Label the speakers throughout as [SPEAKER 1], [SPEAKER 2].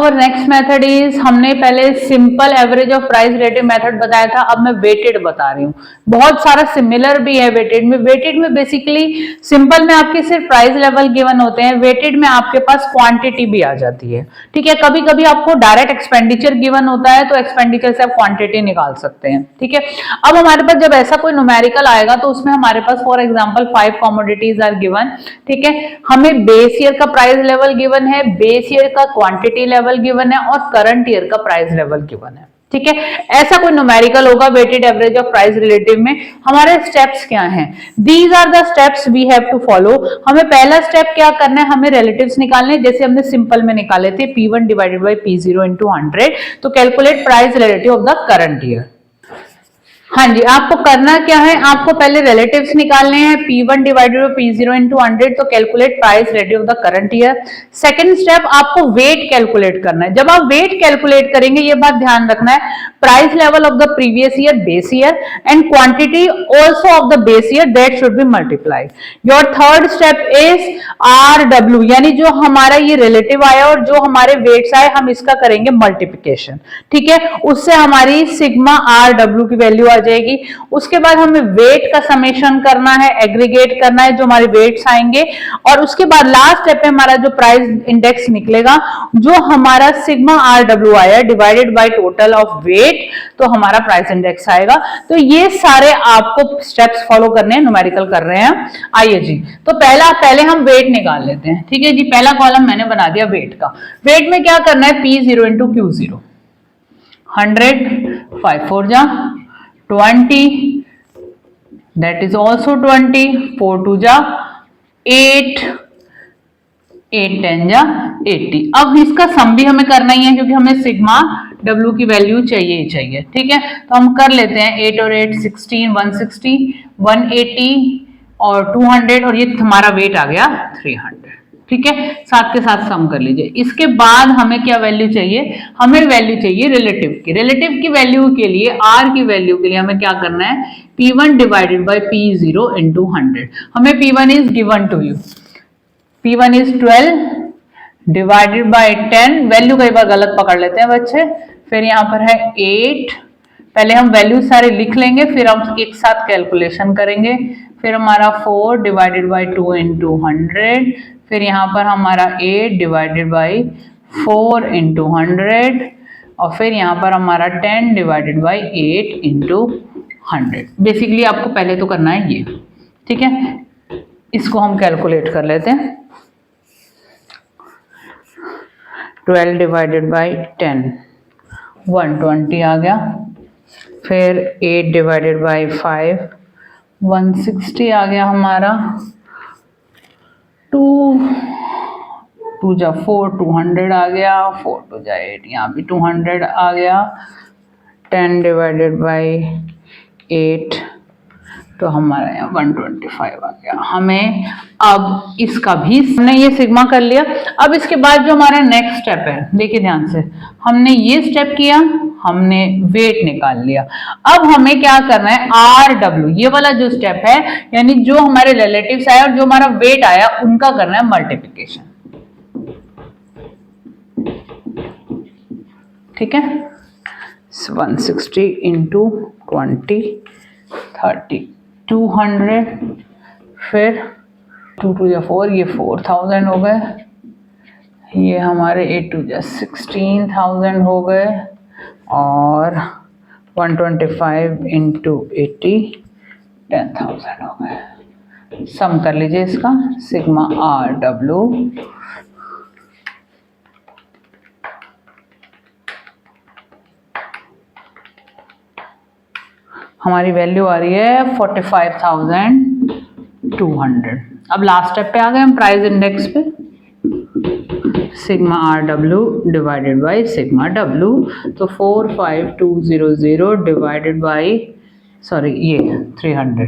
[SPEAKER 1] और next method is, हमने पहले simple average of price relative method बताया था, अब मैं वेटेड बता रही हूँ। बहुत सारा सिमिलर भी है वेटेड में। वेटेड में बेसिकली सिंपल में आपके सिर्फ प्राइस लेवल गिवन होते हैं, वेटेड में आपके पास क्वांटिटी भी आ जाती है। ठीक है, कभी कभी आपको डायरेक्ट एक्सपेंडिचर गिवन होता है तो एक्सपेंडिचर से आप क्वांटिटी निकाल सकते हैं। ठीक है, अब हमारे पास जब ऐसा कोई न्यूमेरिकल आएगा तो उसमें हमारे पास for example 5 commodities are given. ठीक है, हमें बेस ईयर का प्राइस लेवल गिवन है, बेस ईयर का क्वांटिटी लेवल गिवन है और करंट ईयर का प्राइस लेवल गिवन है। ठीक है, ऐसा कोई न्यूमेरिकल होगा weighted average of price relative में। हमारे स्टेप्स क्या हैं? These are the steps we have to follow. हमें पहला स्टेप क्या करना है, हमें रिलेटिव्स निकालने, जैसे हमने सिंपल में निकाले थे P1 divided by P0 into 100। तो calculate price relative of the current year. हाँ जी, आपको करना क्या है, आपको पहले रिलेटिव्स निकालने हैं P1 divided by P0 into 100। तो calculate price relative of the current year. Second step, आपको वेट कैलकुलेट करना है। जब आप वेट कैलकुलेट करेंगे, ये बात ध्यान रखना है, price level of the previous year base year and quantity also of the base year, that should be multiplied. Your third step is RW, यानी जो हमारा ये रिलेटिव आया और जो हमारे वेट्स आए, हम इसका करेंगे मल्टीप्लिकेशन। ठीक है, उससे हमारी सिग्मा RW की वैल्यू आ जाएगी। उसके बाद हमें वेट का समेशन करना है, एग्रीगेट करना है जो हमारे वेट्स आएंगे, और उसके बाद लास्ट स्टेप में हमारा जो प्राइस इंडेक्स निकलेगा, जो हमारा सिग्मा RW आया divided by total of weight, तो हमारा प्राइस इंडेक्स आएगा। तो ये सारे आपको स्टेप्स फॉलो करने हैं, न्यूमेरिकल कर रहे हैं। आइए जी, तो पहले हम वेट निकाल लेते हैं। ठीक है जी, पहला कॉलम मैंने बना दिया वेट का। वेट में क्या करना है, P0 इंटू Q0, 100, 5 4 जा 20, that is also 20, 4 2 जा 8, 8 10 जा 80। अब इसका सम भी हमें करना ही है क्योंकि हमें सिग्मा W की वैल्यू चाहिए ही चाहिए। ठीक है, तो हम कर लेते हैं 8 और 8 16, 160, 180 और 200, और ये हमारा वेट आ गया 300। ठीक है, साथ के साथ सम कर लीजिए। इसके बाद हमें क्या वैल्यू चाहिए, हमें वैल्यू चाहिए रिलेटिव की। रिलेटिव की वैल्यू के लिए, R की वैल्यू के लिए हमें क्या करना है, P1 divided by P0 into 100। हमें P1 is given to you, P1 is 12 divided by 10, value कई बार गलत पकड़ लेते हैं बच्चे। फिर यहाँ पर है 8, पहले हम वैल्यू सारे लिख लेंगे, फिर हम एक साथ कैलकुलेशन करेंगे। फिर हमारा 4 डिवाइडेड बाई 2 इंटू 100, फिर यहाँ पर हमारा 8 डिवाइडेड बाई 4 इंटू 100, और फिर यहाँ पर हमारा 10 डिवाइडेड बाई 8 इंटू 100। बेसिकली आपको पहले तो करना है ये। ठीक है, इसको हम कैलकुलेट कर लेते हैं। 12 डिवाइडेड बाई 10, 120 आ गया। फिर 8 डिवाइडेड बाई 5, 160 आ गया हमारा। 2 जा 4, 200 आ गया। 4 2 जा 8, यहाँ भी 200 आ गया। 10 डिवाइडेड बाई 8, तो हमारा यहाँ 125 आ गया। हमें अब इसका भी, हमने ये सिग्मा कर लिया। अब इसके बाद जो हमारा नेक्स्ट स्टेप है, देखिए ध्यान से, हमने ये स्टेप किया, हमने वेट निकाल लिया। अब हमें क्या करना है, RW, ये वाला जो स्टेप है, यानी जो हमारे रिलेटिव्स आया और जो हमारा वेट आया, उनका करना है मल्टीप्लिकेशन। ठीक है, 160 इंटू 20, 30, 200, फिर 2 2 या 4, ये 4000 हो गए। ये हमारे 8 2 जा 16,000 हो गए, और 125 इंटू 80, 10,000 हो गए। सम कर लीजिए इसका, सिग्मा RW हमारी वैल्यू आ रही है 45,200। अब लास्ट स्टेप पे आ गए हम, प्राइस इंडेक्स पे। Sigma RW divided by sigma W, तो 45200 डिवाइडेड बाई, सॉरी ये 300।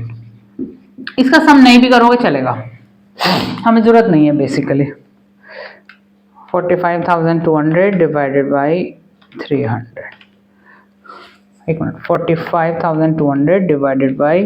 [SPEAKER 1] इसका सम नहीं भी करोगे चलेगा, हमें जरूरत नहीं है बेसिकली। 45,200 डिवाइडेड बाई 300, एक मिनट, 45,200 डिवाइडेड बाई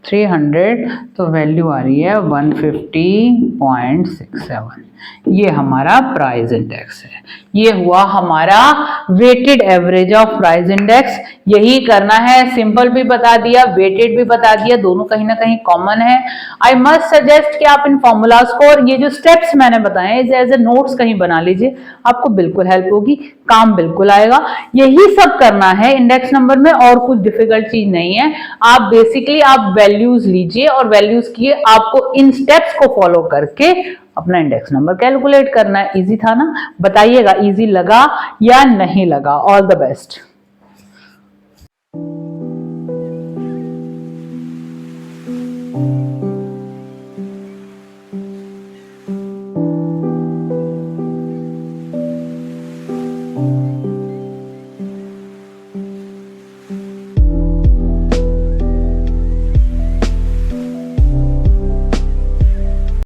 [SPEAKER 1] 300, तो वैल्यू आ रही है 150.67। ये हमारा प्राइस इंडेक्स है। ये हुआ हमारा weighted average of price index. यही करना है, सिंपल भी बता दिया, वेटेड भी बता दिया, दोनों कहीं ना कहीं कॉमन है। आई मस्ट सजेस्ट कि आप इन फॉर्मूलाज को और ये जो स्टेप्स मैंने बताए एज ए नोट्स कहीं बना लीजिए, आपको बिल्कुल हेल्प होगी, काम बिल्कुल आएगा। यही सब करना है इंडेक्स नंबर में, और कुछ डिफिकल्ट चीज नहीं है। आप बेसिकली आप वैल्यूज लीजिए और वैल्यूज की आपको इन स्टेप्स को फॉलो करके अपना इंडेक्स नंबर कैलकुलेट करना है। इजी था ना? बताइएगा इजी लगा या नहीं लगा। All the best.